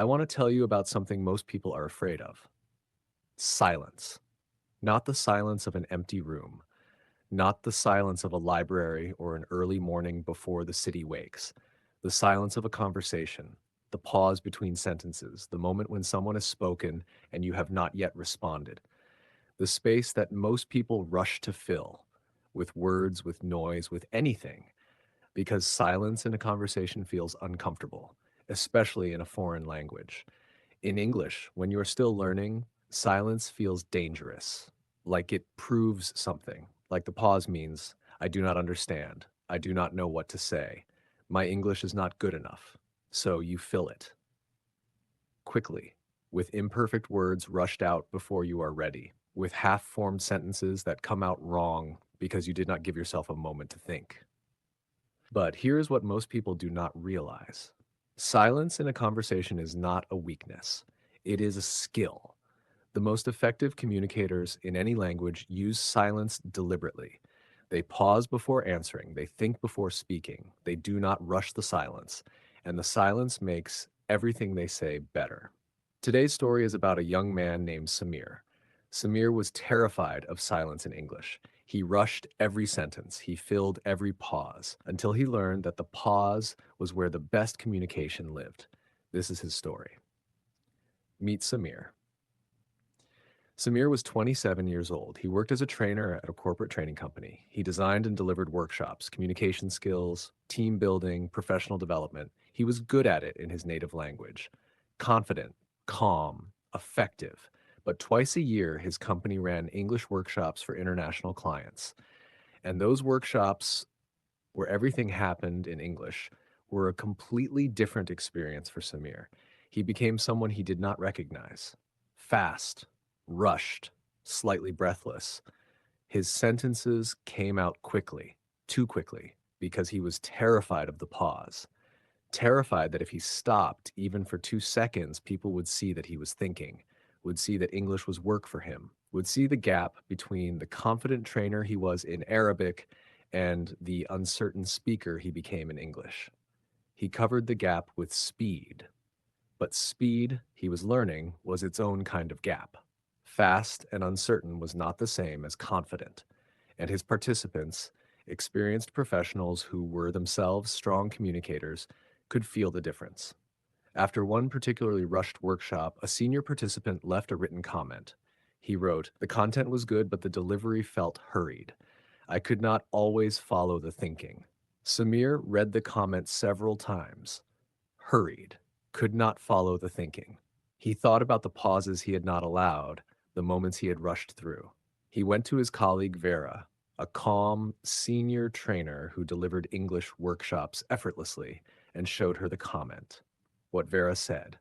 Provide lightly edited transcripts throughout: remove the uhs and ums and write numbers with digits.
I want to tell you about something most people are afraid of: silence. Not the silence of an empty room, not the silence of a library or an early morning before the city wakes, the silence of a conversation, the pause between sentences, the moment when someone has spoken and you have not yet responded, the space that most people rush to fill with words, with noise, with anything, because silence in a conversation feels uncomfortable, especially in a foreign language. In English, when you're still learning, silence feels dangerous, like it proves something. Like the pause means, I do not understand. I do not know what to say. My English is not good enough. So you fill it quickly, with imperfect words rushed out before you are ready, with half formed sentences that come out wrong because you did not give yourself a moment to think. But here's what most people do not realize: silence in a conversation is not a weakness, it is a skill. The most effective communicators in any language use silence deliberately. They pause before answering, they think before speaking, they do not rush the silence, and the silence makes everything they say better. Today's story is about a young man named Samir. Samir was terrified of silence in English. He rushed every sentence, he filled every pause, until he learned that the pause was where the best communication lived. This is his story. Meet Samir. Samir was 27 years old. He worked as a trainer at a corporate training company. He designed and delivered workshops, communication skills, team building, professional development. He was good at it in his native language. Confident, calm, effective. But twice a year, his company ran English workshops for international clients. And those workshops, where everything happened in English, were a completely different experience for Samir. He became someone he did not recognize: fast, rushed, slightly breathless. His sentences came out quickly, too quickly, because he was terrified of the pause. Terrified that if he stopped, even for 2 seconds, people would see that he was thinking, would see that English was work for him, would see the gap between the confident trainer he was in Arabic and the uncertain speaker he became in English. He covered the gap with speed, but speed, he was learning, was its own kind of gap. Fast and uncertain was not the same as confident, and his participants, experienced professionals who were themselves strong communicators, could feel the difference. After one particularly rushed workshop, a senior participant left a written comment. He wrote, "The content was good, but the delivery felt hurried. I could not always follow the thinking." Samir read the comment several times. Hurried, could not follow the thinking. He thought about the pauses he had not allowed, the moments he had rushed through. He went to his colleague Vera, a calm, senior trainer who delivered English workshops effortlessly, and showed her the comment. What Vera said.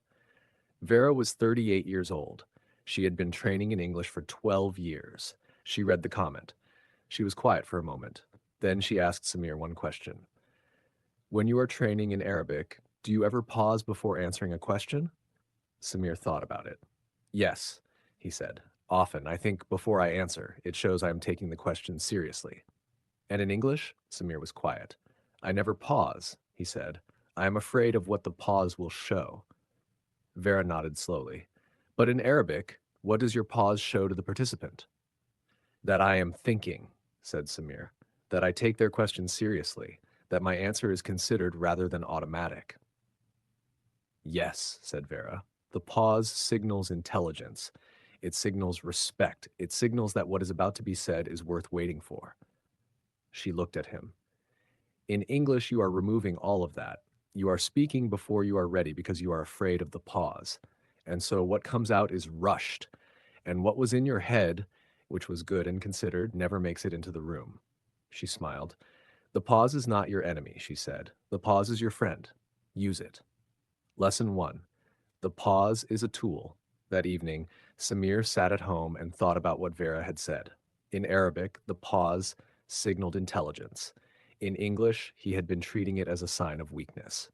Vera was 38 years old. She had been training in English for 12 years. She read the comment. She was quiet for a moment. Then she asked Samir one question. When you are training in Arabic, do you ever pause before answering a question? Samir thought about it. Yes, he said. Often, I think before I answer, it shows I am taking the question seriously. And in English, Samir was quiet. I never pause, he said. I am afraid of what the pause will show. Vera nodded slowly. But in Arabic, what does your pause show to the participant? That I am thinking, said Samir. That I take their question seriously. That my answer is considered rather than automatic. Yes, said Vera. The pause signals intelligence. It signals respect. It signals that what is about to be said is worth waiting for. She looked at him. In English, you are removing all of that. You are speaking before you are ready because you are afraid of the pause. And so what comes out is rushed. And what was in your head, which was good and considered, never makes it into the room. She smiled. The pause is not your enemy, she said. The pause is your friend. Use it. Lesson 1. The pause is a tool. That evening, Samir sat at home and thought about what Vera had said. In Arabic, the pause signaled intelligence. In English, he had been treating it as a sign of weakness.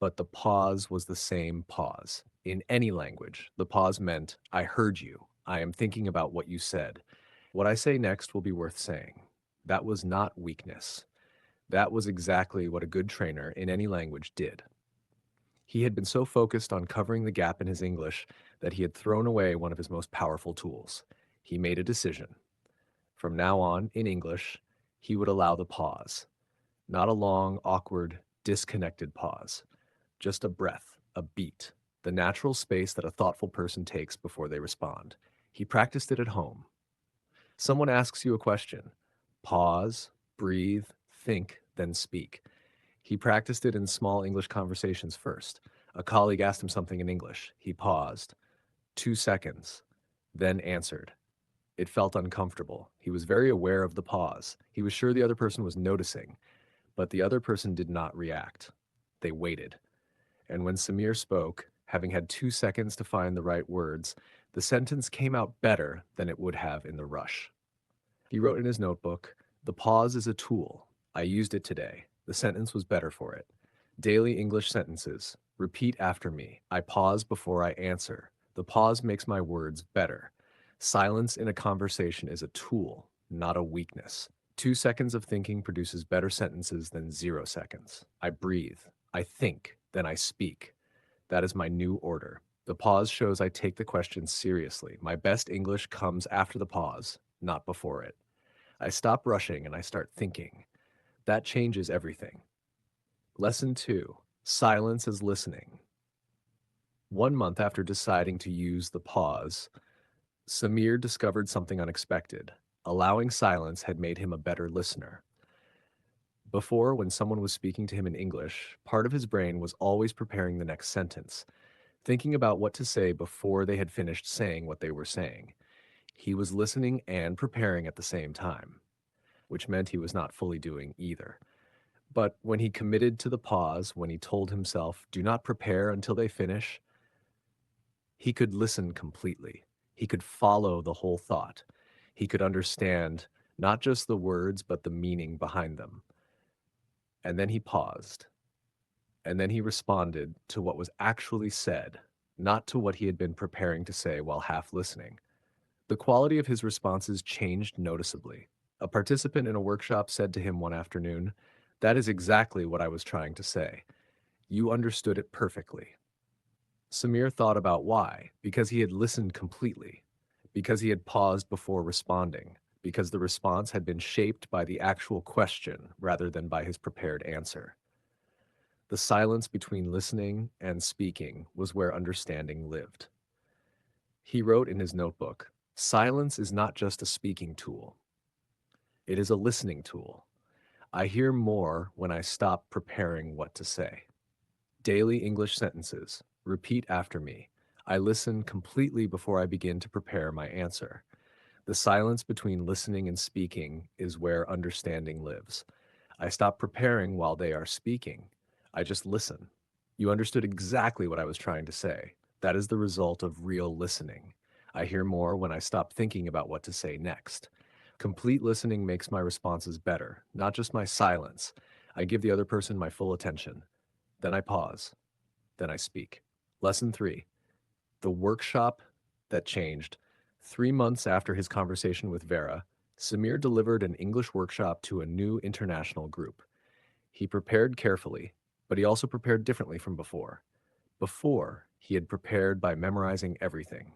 But the pause was the same pause. In any language, the pause meant, I heard you. I am thinking about what you said. What I say next will be worth saying. That was not weakness. That was exactly what a good trainer in any language did. He had been so focused on covering the gap in his English that he had thrown away one of his most powerful tools. He made a decision. From now on, in English, he would allow the pause. Not a long, awkward, disconnected pause. Just a breath, a beat, the natural space that a thoughtful person takes before they respond. He practiced it at home. Someone asks you a question. Pause, breathe, think, then speak. He practiced it in small English conversations first. A colleague asked him something in English. He paused. 2 seconds, then answered. It felt uncomfortable. He was very aware of the pause. He was sure the other person was noticing, but the other person did not react. They waited. And when Samir spoke, having had 2 seconds to find the right words, the sentence came out better than it would have in the rush. He wrote in his notebook, "The pause is a tool. I used it today. The sentence was better for it. Daily English sentences. Repeat after me. I pause before I answer. The pause makes my words better. Silence in a conversation is a tool, not a weakness. 2 seconds of thinking produces better sentences than 0 seconds. I breathe. I think. Then I speak. That is my new order. The pause shows I take the question seriously. My best English comes after the pause, not before it. I stop rushing and I start thinking. That changes everything." Lesson 2. Silence as listening. 1 month after deciding to use the pause, Samir discovered something unexpected. Allowing silence had made him a better listener. Before, when someone was speaking to him in English, part of his brain was always preparing the next sentence, thinking about what to say before they had finished saying what they were saying. He was listening and preparing at the same time, which meant he was not fully doing either. But when he committed to the pause, when he told himself, "Do not prepare until they finish," he could listen completely. He could follow the whole thought. He could understand not just the words, but the meaning behind them. And then he paused. And then he responded to what was actually said, not to what he had been preparing to say while half listening. The quality of his responses changed noticeably. A participant in a workshop said to him one afternoon, "That is exactly what I was trying to say. You understood it perfectly." Samir thought about why. Because he had listened completely. Because he had paused before responding. Because the response had been shaped by the actual question rather than by his prepared answer. The silence between listening and speaking was where understanding lived. He wrote in his notebook, "Silence is not just a speaking tool. It is a listening tool. I hear more when I stop preparing what to say." Daily English sentences. Repeat after me. I listen completely before I begin to prepare my answer. The silence between listening and speaking is where understanding lives. I stop preparing while they are speaking. I just listen. You understood exactly what I was trying to say. That is the result of real listening. I hear more when I stop thinking about what to say next. Complete listening makes my responses better, not just my silence. I give the other person my full attention. Then I pause. Then I speak. Lesson 3. The workshop that changed. 3 months after his conversation with Vera, Samir delivered an English workshop to a new international group. He prepared carefully, but he also prepared differently from before. Before, he had prepared by memorizing everything,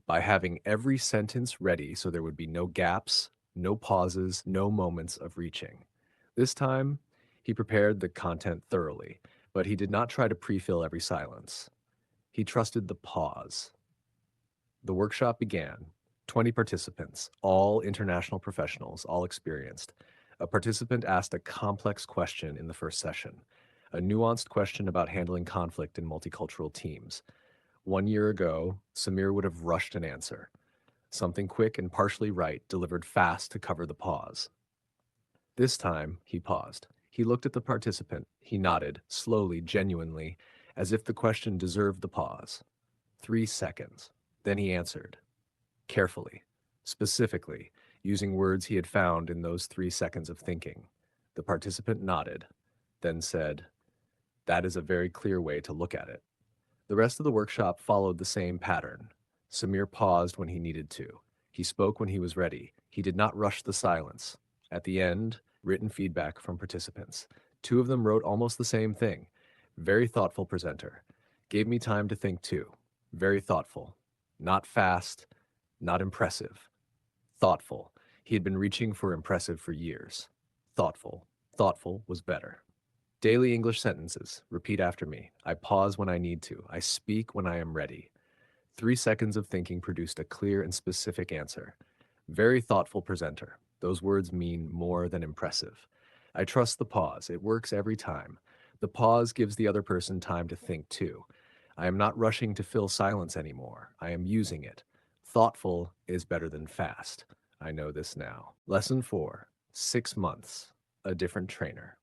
by having every sentence ready so there would be no gaps, no pauses, no moments of reaching. This time, he prepared the content thoroughly, but he did not try to pre-fill every silence. He trusted the pause. The workshop began. 20 participants, all international professionals, all experienced. A participant asked a complex question in the first session, a nuanced question about handling conflict in multicultural teams. 1 year ago, Samir would have rushed an answer. Something quick and partially right, delivered fast to cover the pause. This time, he paused. He looked at the participant. He nodded, slowly, genuinely, as if the question deserved the pause. 3 seconds. Then he answered, carefully, specifically, using words he had found in those 3 seconds of thinking. The participant nodded, then said, "That is a very clear way to look at it." The rest of the workshop followed the same pattern. Samir paused when he needed to. He spoke when he was ready. He did not rush the silence. At the end, written feedback from participants. 2 of them wrote almost the same thing. Very thoughtful presenter. Gave me time to think too. Very thoughtful. Not fast, not impressive. Thoughtful. He had been reaching for impressive for years. Thoughtful. Thoughtful was better. Daily English sentences. Repeat after me. I pause when I need to. I speak when I am ready. 3 seconds of thinking produced a clear and specific answer. Very thoughtful presenter. Those words mean more than impressive. I trust the pause. It works every time. The pause gives the other person time to think too. I am not rushing to fill silence anymore. I am using it. Thoughtful is better than fast. I know this now. Lesson 4. 6 months. A different trainer.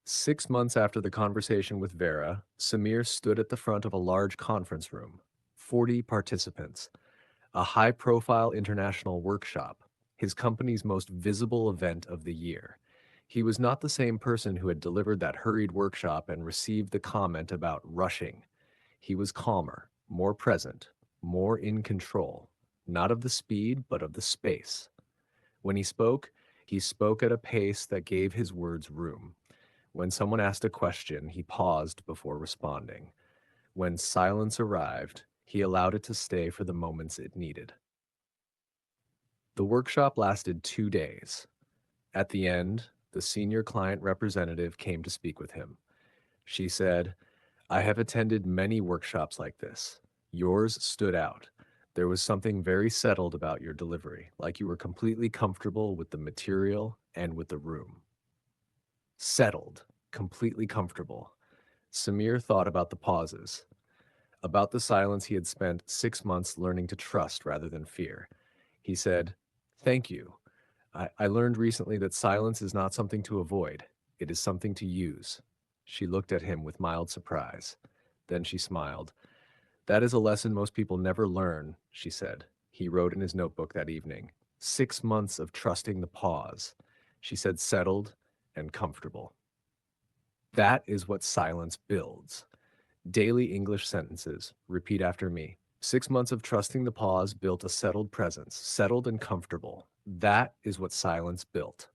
6 months after the conversation with Vera, Samir stood at the front of a large conference room. 40 participants. A high-profile international workshop, his company's most visible event of the year. He was not the same person who had delivered that hurried workshop and received the comment about rushing. He was calmer, more present, more in control, not of the speed, but of the space. When he spoke at a pace that gave his words room. When someone asked a question, he paused before responding. When silence arrived, he allowed it to stay for the moments it needed. The workshop lasted 2 days. At the end, the senior client representative came to speak with him. She said, I have attended many workshops like this. Yours stood out. There was something very settled about your delivery, like you were completely comfortable with the material and with the room. Settled, completely comfortable. Samir thought about the pauses, about the silence he had spent 6 months learning to trust rather than fear. He said, Thank you. I learned recently that silence is not something to avoid, it is something to use. She looked at him with mild surprise. Then she smiled. That is a lesson most people never learn, she said. He wrote in his notebook that evening. 6 months of trusting the pause. She said settled and comfortable. That is what silence builds. Daily English sentences. Repeat after me. 6 months of trusting the pause built a settled presence, settled and comfortable. That is what silence built.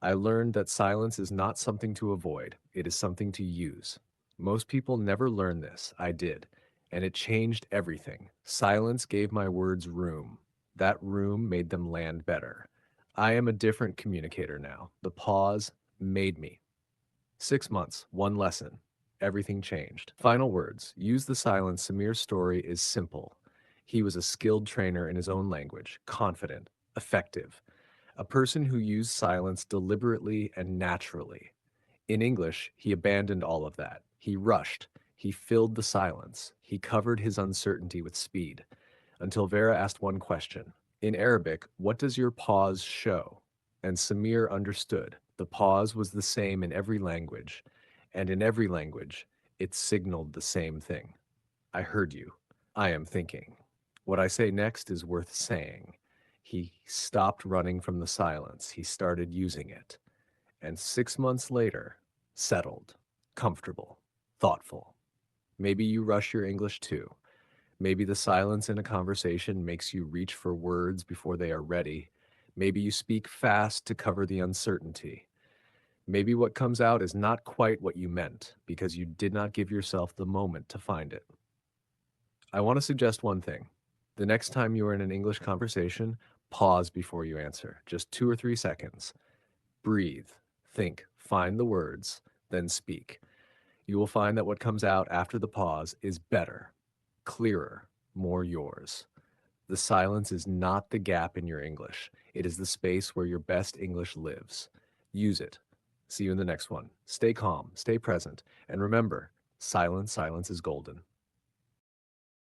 I learned that silence is not something to avoid, it is something to use. Most people never learn this. I did. And it changed everything. Silence gave my words room. That room made them land better. I am a different communicator now. The pause made me. 6 months, one lesson. Everything changed. Final words. Use the silence. Samir's story is simple. He was a skilled trainer in his own language, confident, effective, a person who used silence deliberately and naturally. In English, he abandoned all of that. He rushed. He filled the silence. He covered his uncertainty with speed. Until Vera asked one question. In Arabic, what does your pause show? And Samir understood. The pause was the same in every language. And in every language, it signaled the same thing. I heard you. I am thinking. What I say next is worth saying. He stopped running from the silence. He started using it. And 6 months later, settled, comfortable, thoughtful. Maybe you rush your English too. Maybe the silence in a conversation makes you reach for words before they are ready. Maybe you speak fast to cover the uncertainty. Maybe what comes out is not quite what you meant because you did not give yourself the moment to find it. I want to suggest one thing. The next time you are in an English conversation, pause before you answer, just 2 or 3 seconds. Breathe, think, find the words, then speak. You will find that what comes out after the pause is better, clearer, more yours. The silence is not the gap in your English. It is the space where your best English lives. Use it. See you in the next one. Stay calm, stay present, and remember, silence is golden.